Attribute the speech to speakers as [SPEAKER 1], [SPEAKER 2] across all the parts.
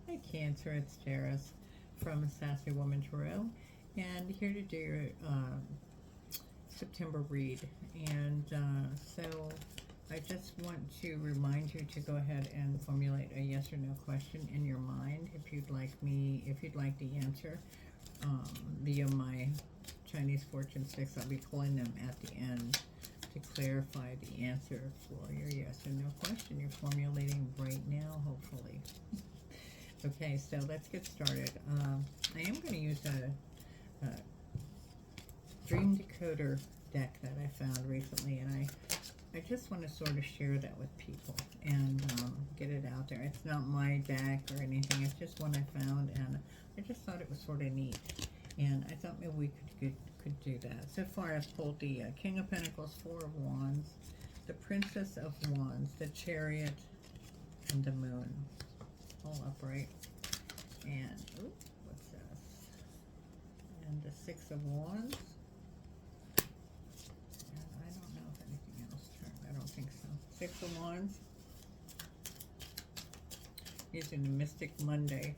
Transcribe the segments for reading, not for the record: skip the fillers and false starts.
[SPEAKER 1] Hi Cancer, it's Jairus from Sassy Woman Tarot, and here to do your September read. And so I just want to remind you to go ahead and formulate a yes or no question in your mind if you'd like the answer via my Chinese fortune sticks. I'll be pulling them at the end to clarify the answer for your yes or no question you're formulating right now, hopefully. Okay, so let's get started. I am going to use a Dream Decoder deck that I found recently, and I just want to sort of share that with people and get it out there. It's not my deck or anything. It's just one I found, and I just thought it was sort of neat. And I thought maybe we could do that. So far, I've pulled the King of Pentacles, Four of Wands, the Princess of Wands, the Chariot, and the Moon. All upright. And, ooh, what's this? And the Six of Wands. And I don't know if anything else turned. I don't think so. Six of Wands. Using the Mystic Monday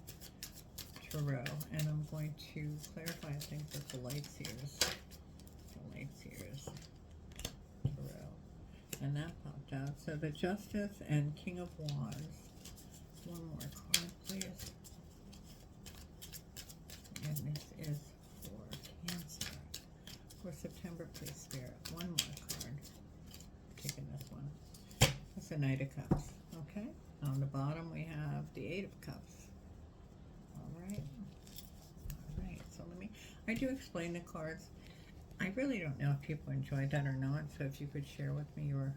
[SPEAKER 1] Tarot. And I'm going to clarify things with the Light Seers. The Light Seers Tarot. And that popped out. So the Justice and King of Wands. One more card, please. And this is for Cancer. For September, please, Spirit. One more card. Taking this one. That's the Knight of Cups. Okay. On the bottom, we have the Eight of Cups. All right. All right. So I do explain the cards. I really don't know if people enjoyed that or not. So if you could share with me your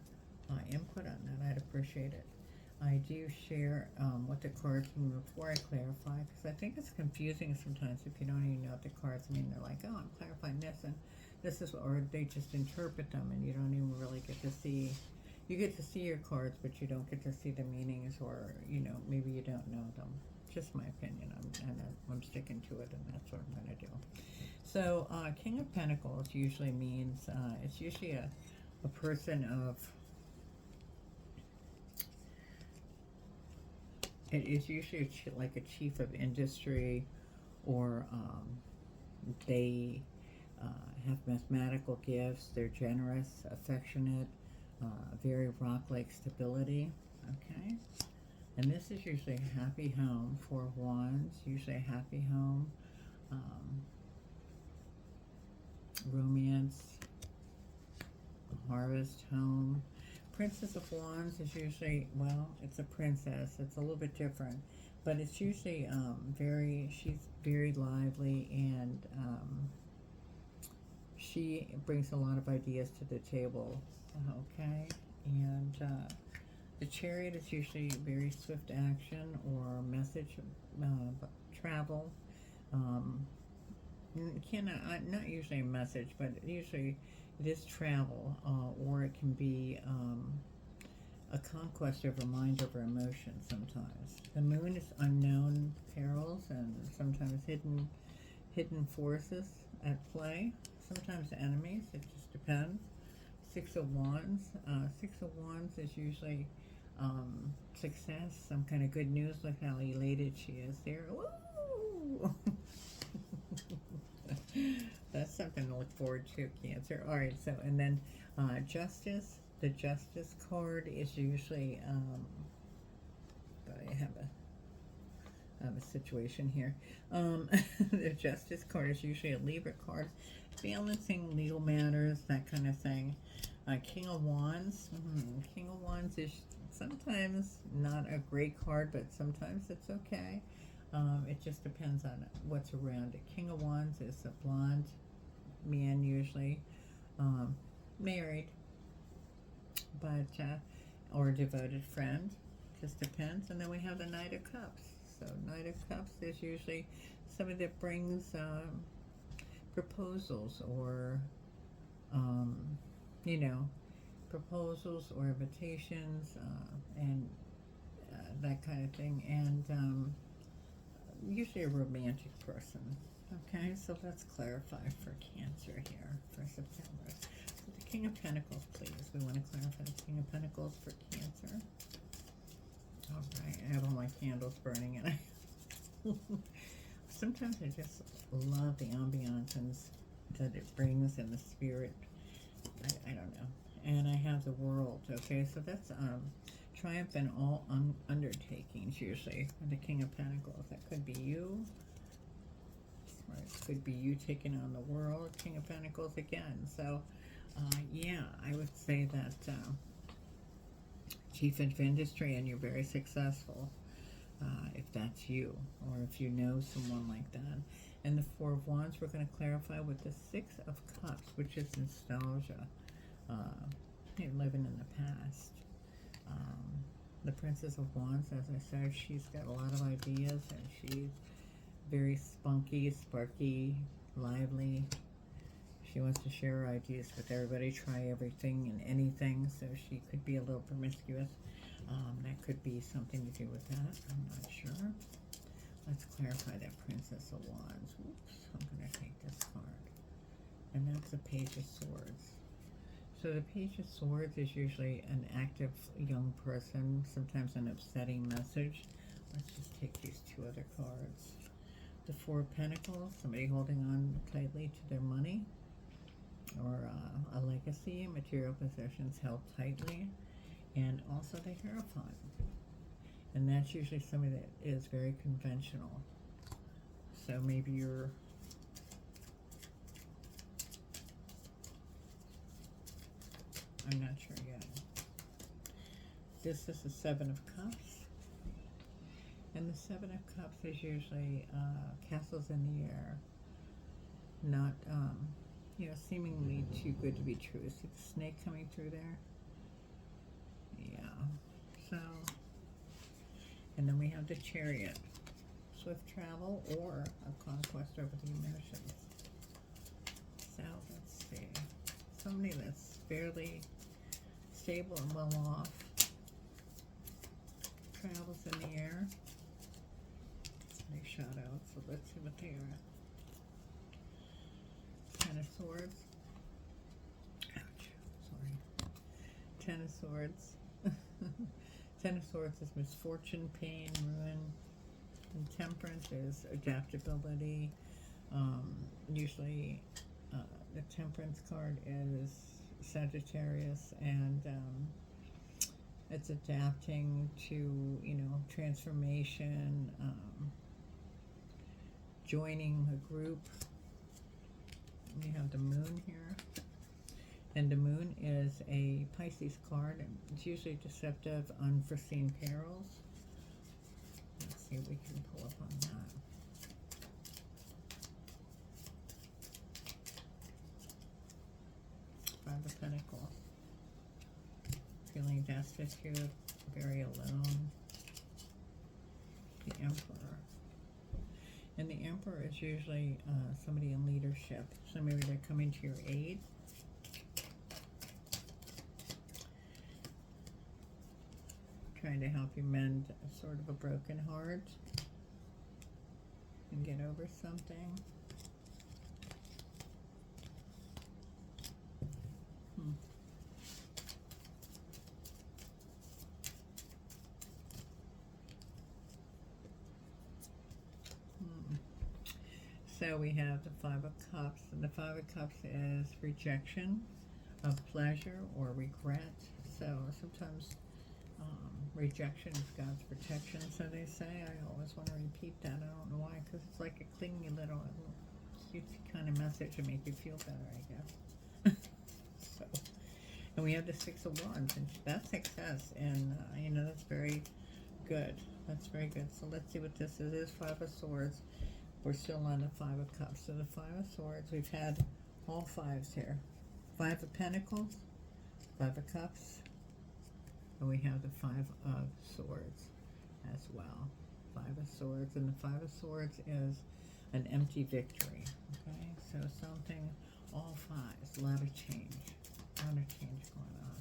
[SPEAKER 1] input on that, I'd appreciate it. I do share what the cards mean before I clarify, because I think it's confusing sometimes if you don't even know what the cards mean. They're like, oh, I'm clarifying this, and this is, or they just interpret them, and you don't even really get to see. You get to see your cards, but you don't get to see the meanings, or, you know, maybe you don't know them. Just my opinion, I'm sticking to it, and that's what I'm going to do. So, King of Pentacles usually means, it's usually a person of, it is usually like a chief of industry, or they have mathematical gifts. They're generous, affectionate, very rock-like stability. Okay, and this is usually a happy home. Four of Wands, usually a happy home, romance, harvest home. Princess of Wands is usually, well, it's a princess. It's a little bit different, but it's usually she's very lively, and she brings a lot of ideas to the table. Okay, and the Chariot is usually very swift action or message, travel. Not usually a message, but usually it is travel, or it can be a conquest over mind, over emotion sometimes. The Moon is unknown perils and sometimes hidden forces at play, sometimes enemies, it just depends. Six of Wands. Six of Wands is usually success, some kind of good news. Look how elated she is there. Woo! That's something to look forward to, Cancer. All right, so, and then Justice. The Justice card is usually, but I have a situation here. The Justice card is usually a Libra card, balancing legal matters, that kind of thing. King of Wands. King of Wands is sometimes not a great card, but sometimes it's okay. It just depends on what's around it. King of Wands is a blonde man, usually married, but or a devoted friend. Just depends. And then we have the Knight of Cups. So Knight of Cups is usually somebody that brings proposals, or you know, proposals or invitations, and that kind of thing. And usually a romantic person. Okay, so let's clarify for Cancer here for September. So the King of Pentacles, please. We want to clarify the King of Pentacles for Cancer. All right, I have all my candles burning, and Sometimes I just love the ambiance and that it brings and the spirit. I don't know. And I have the world. Okay, so that's triumph in all undertakings. Usually, the King of Pentacles. That could be you. Or it could be you taking on the world. King of Pentacles again. So, yeah, I would say that chief of industry, and you're very successful. If that's you, or if you know someone like that. And the Four of Wands, we're going to clarify with the Six of Cups, which is nostalgia. You're living in the past. The Princess of Wands, as I said, she's got a lot of ideas, and she's very spunky, sparky, lively. She wants to share her ideas with everybody, try everything and anything, so she could be a little promiscuous. That could be something to do with that. I'm not sure. Let's clarify that Princess of Wands. Oops, I'm going to take this card. And that's the Page of Swords. So the Page of Swords is usually an active young person, sometimes an upsetting message. Let's just take these two other cards. The Four of Pentacles, somebody holding on tightly to their money, or a legacy, material possessions held tightly. And also the Hierophant. And that's usually somebody that is very conventional. So maybe you're I'm not sure yet. This is the Seven of Cups. And the Seven of Cups is usually castles in the air. Not, seemingly too good to be true. See the snake coming through there? Yeah. So, and then we have the Chariot. Swift travel or a conquest over the emotions. So, let's see. Somebody that's fairly stable and well off. Travels in the air. They shot out, so let's see what they are. Ten of Swords. Ouch, sorry. Ten of Swords. Ten of Swords is misfortune, pain, ruin. And Temperance is adaptability. Usually the Temperance card is Sagittarius, and it's adapting to, transformation, joining a group. We have the Moon here. And the Moon is a Pisces card. It's usually deceptive, unforeseen perils. Let's see if we can pull up on that. Five of Pentacles. Feeling destitute, very alone. The Emperor. And the Emperor is usually somebody in leadership. So maybe they're coming to your aid. Trying to help you mend sort of a broken heart and get over something. So we have the Five of Cups, and the Five of Cups is rejection of pleasure or regret. So sometimes rejection is God's protection, so they say. I always want to repeat that. I don't know why, because it's like a clingy little cute kind of message to make you feel better, I guess. So, and we have the Six of Wands, and that's success, and that's very good. That's very good. So let's see what this is. It is Five of Swords. We're still on the Five of Cups. So the Five of Swords, we've had all fives here. Five of Pentacles, Five of Cups, and we have the Five of Swords as well. Five of Swords, and the Five of Swords is an empty victory. Okay, so something, all fives, a lot of change going on.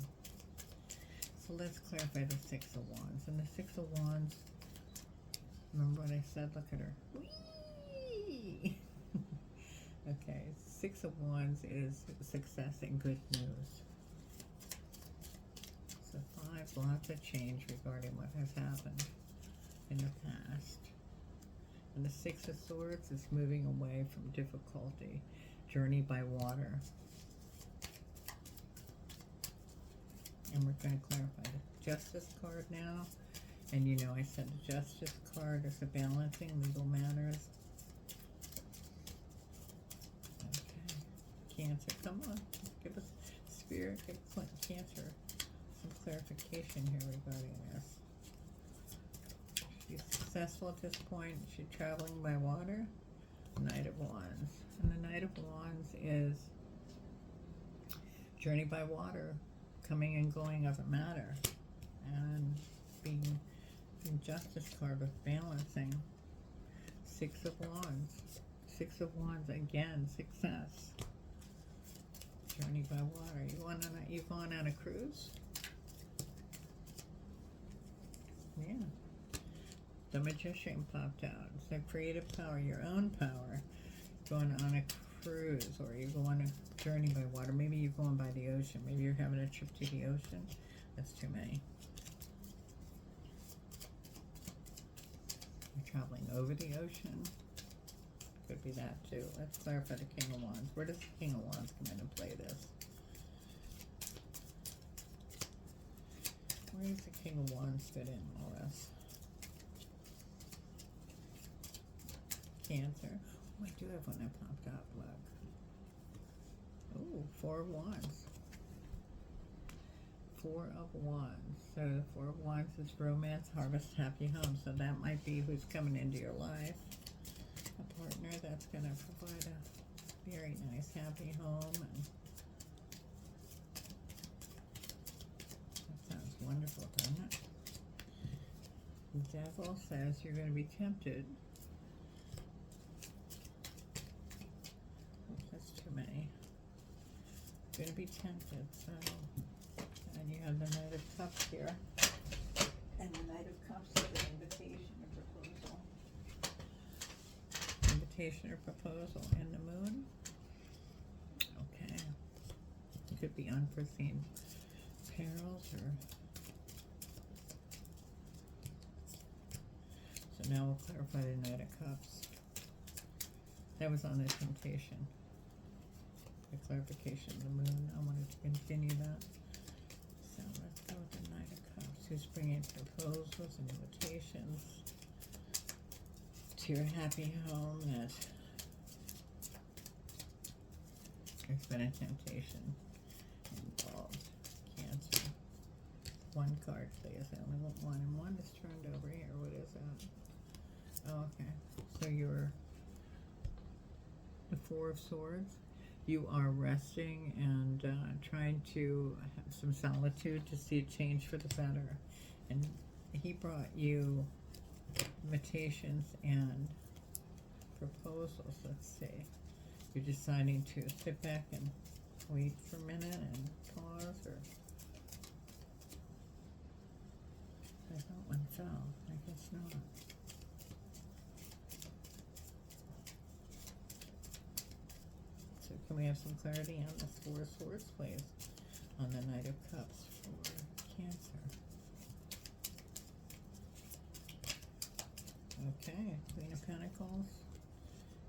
[SPEAKER 1] So let's clarify the Six of Wands. And the Six of Wands, remember what I said? Look at her. Whee! Okay, Six of Wands is success and good news. So five, lots of change regarding what has happened in the past. And the Six of Swords is moving away from difficulty. Journey by water. And we're going to clarify the Justice card now. And you know I said the Justice card is a balancing legal matters. Okay. Cancer, come on. Give us Spirit, give Cancer some clarification here regarding this. She's successful at this point. She's traveling by water. Knight of Wands. And the Knight of Wands is journey by water, coming and going of a matter, and being Justice card with balancing. Six of Wands. Six of Wands again, success. Journey by water. You going on a cruise? Yeah. The Magician popped out. So creative power, your own power. Going on a cruise, or you're going on a journey by water. Maybe you're going by the ocean. Maybe you're having a trip to the ocean. That's too many. You're traveling over the ocean. Could be that too. Let's clarify the King of Wands. Where does the King of Wands come in and play this? Where does the King of Wands fit in all this? Cancer. Oh, I do have one that popped up. Look. Oh, Four of Wands. Four of Wands. So the Four of Wands is romance, harvest, happy home. So that might be who's coming into your life. A partner that's going to provide a very nice, happy home. And that sounds wonderful, doesn't it? The Devil says you're going to be tempted. That's too many. You're going to be tempted, so. And you have the Knight of Cups here. And the Knight of Cups is an invitation or proposal. Invitation or proposal. And the Moon. Okay. It could be unforeseen perils or. So now we'll clarify the Knight of Cups. That was on the temptation. The clarification of the Moon. I wanted to continue that. So let's go with the Knight of Cups. Who's bringing proposals and invitations to your happy home that there's been a temptation involved. Cancer. One card, please. I only want one, and one is turned over here. What is that? Oh, okay. So you're the Four of Swords. You are resting and trying to have some solitude to see a change for the better. And he brought you invitations and proposals. Let's see. You're deciding to sit back and wait for a minute and pause, or I thought one fell. I guess not. So can we have some clarity on this Four of Swords, please? On the Knight of Cups for Cancer. Okay, Queen of Pentacles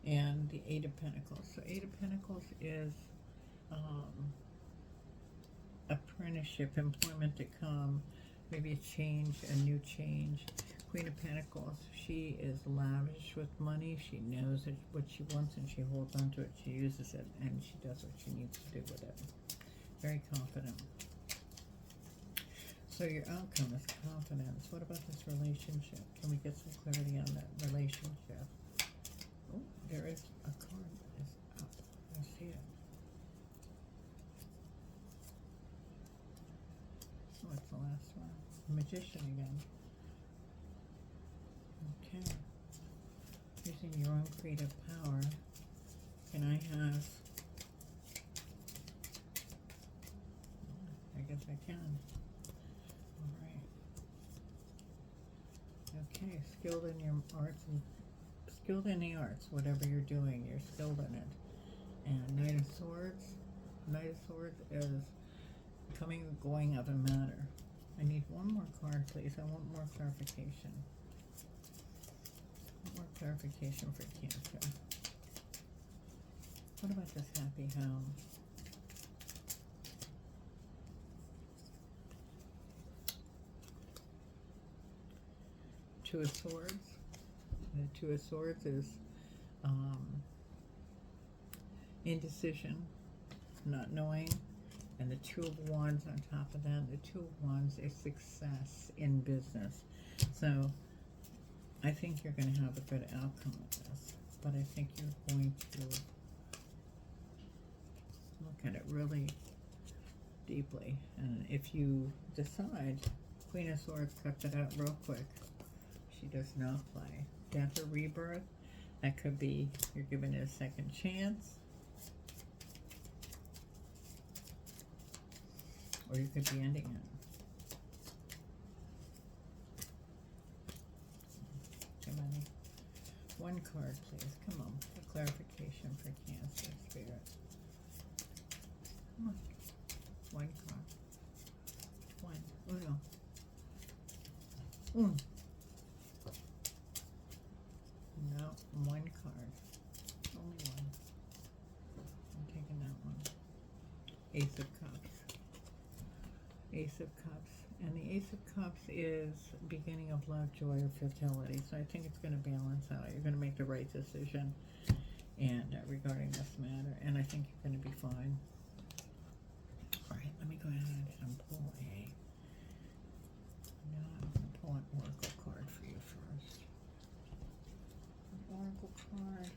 [SPEAKER 1] and the Eight of Pentacles. So Eight of Pentacles is apprenticeship, employment to come, maybe a change, a new change. Queen of Pentacles, she is lavish with money. She knows what she wants and she holds on to it. She uses it and she does what she needs to do with it. Very confident. So your outcome is confidence. What about this relationship? Can we get some clarity on that relationship? Oh, there is a card that is up. I see it. Oh, it's the last one. Magician again. Okay. Using your own creative power, can I have... I guess I can. Alright. Okay, skilled in your arts and skilled in the arts, whatever you're doing, you're skilled in it. And Knight of Swords. Knight of Swords is coming or going of a matter. I need one more card, please. I want more clarification. More clarification for Cancer. What about this happy home? Two of Swords. The Two of Swords is indecision, not knowing, and the Two of Wands on top of that. The Two of Wands is success in business. So I think you're going to have a good outcome with this, but I think you're going to look at it really deeply, and if you decide, Queen of Swords cut that out real quick. She does not play. Death or rebirth, that could be you're giving it a second chance, or you could be ending it. Come on. One card, please. Come on. For clarification for Cancer, Spirit. Come on. One card. One. Uno. No, one card. Only one. I'm taking that one. Ace of Cups. Ace of Cups. And the Ace of Cups is beginning of love, joy, or fertility. So I think it's going to balance out. You're going to make the right decision and regarding this matter. And I think you're going to be fine. All right, let me go ahead and pull a... No, I'm going to pull an Oracle card for you first. An Oracle card.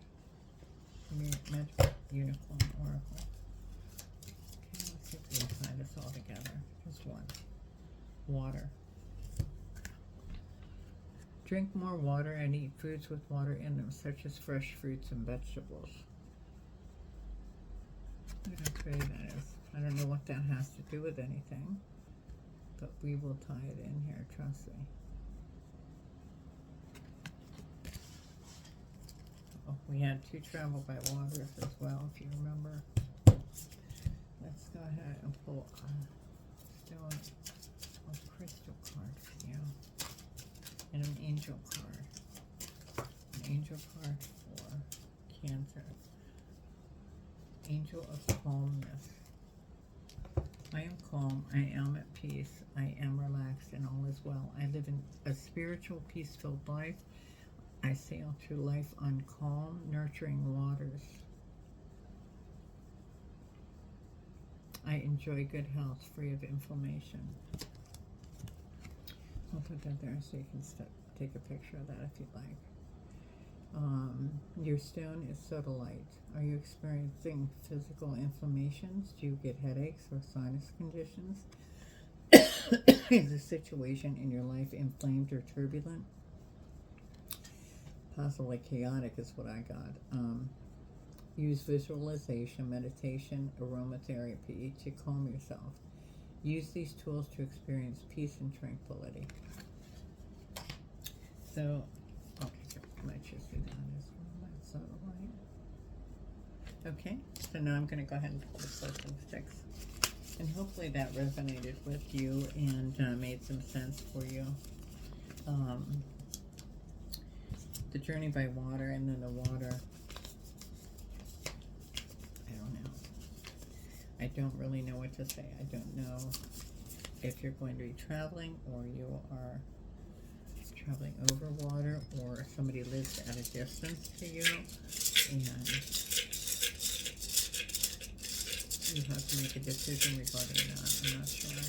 [SPEAKER 1] Magic Unicorn Oracle. Okay, let's see if we can tie this all together. Just one. Water. Drink more water and eat foods with water in them, such as fresh fruits and vegetables. Look how pretty that is. I don't know what that has to do with anything, but we will tie it in here, trust me. Oh, we had two travel by waters as well, if you remember. Let's go ahead and pull a crystal card for you. And an angel card. An angel card for Cancer. Angel of calmness. I am calm, I am at peace, I am relaxed, and all is well. I live in a spiritual, peace-filled life. I sail through life on calm, nurturing waters. I enjoy good health, free of inflammation. I'll put that there so you can take a picture of that if you'd like. Your stone is sodalite. Are you experiencing physical inflammations? Do you get headaches or sinus conditions? Is the situation in your life inflamed or turbulent? Possibly chaotic is what I got. Use visualization, meditation, aromatherapy to calm yourself. Use these tools to experience peace and tranquility. So, okay, let's just do that as well. That's sodalite. Okay, so now I'm going to go ahead and pull the circling sticks. And hopefully that resonated with you and made some sense for you. The journey by water, and then the water. I don't know. I don't really know what to say. I don't know if you're going to be traveling, or you are traveling over water, or somebody lives at a distance to you, and you have to make a decision regarding that. I'm not sure.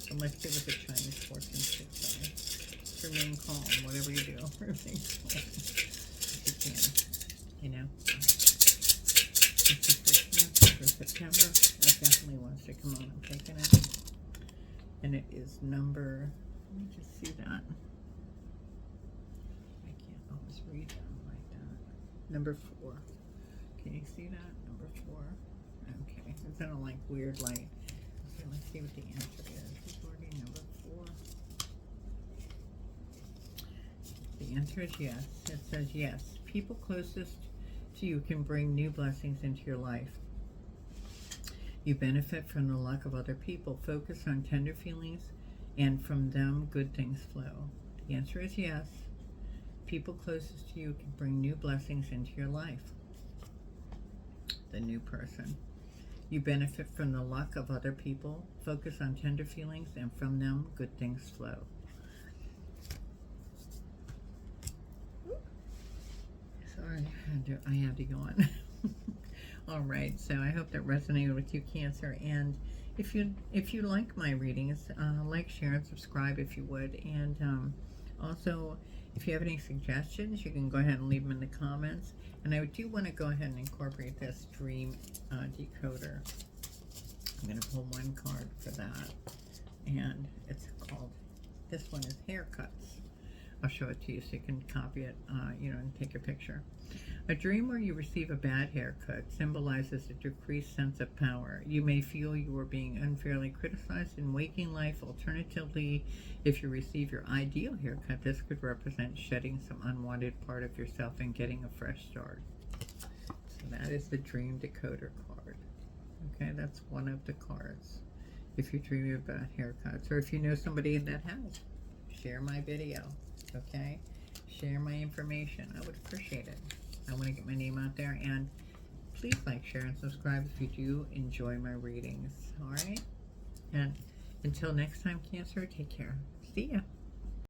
[SPEAKER 1] But let's see what the Chinese fortune should say. Remain calm, whatever you do. Remain calm. If you can. You know? For September, that definitely wants to come on. I'm taking it. And it is number, let me just see that. I can't always read them like that. Number 4. Can you see that? Number 4. Okay. It's in a like weird light. Okay, let's see what the answer is. Regarding number 4. The answer is yes. It says yes. People closest to you can bring new blessings into your life. You benefit from the luck of other people. Focus on tender feelings, and from them good things flow. The answer is yes. People closest to you can bring new blessings into your life. The new person. You benefit from the luck of other people. Focus on tender feelings, and from them, good things flow. Sorry, I had to go on. All right, so I hope that resonated with you, Cancer. And if you like my readings, like, share, and subscribe if you would. And also, if you have any suggestions, you can go ahead and leave them in the comments. And I do want to go ahead and incorporate this dream decoder. I'm going to pull one card for that. And it's called, this one is Haircuts. I'll show it to you so you can copy it, and take a picture. A dream where you receive a bad haircut symbolizes a decreased sense of power. You may feel you are being unfairly criticized in waking life. Alternatively, if you receive your ideal haircut, this could represent shedding some unwanted part of yourself and getting a fresh start. So that is the dream decoder card. Okay, that's one of the cards. If you're dreaming about haircuts, or if you know somebody that has, share my video. Okay, share my information. I would appreciate it. I want to get my name out there, and please like, share, and subscribe if you do enjoy my readings. All right, and until next time, Cancer, take care. See ya.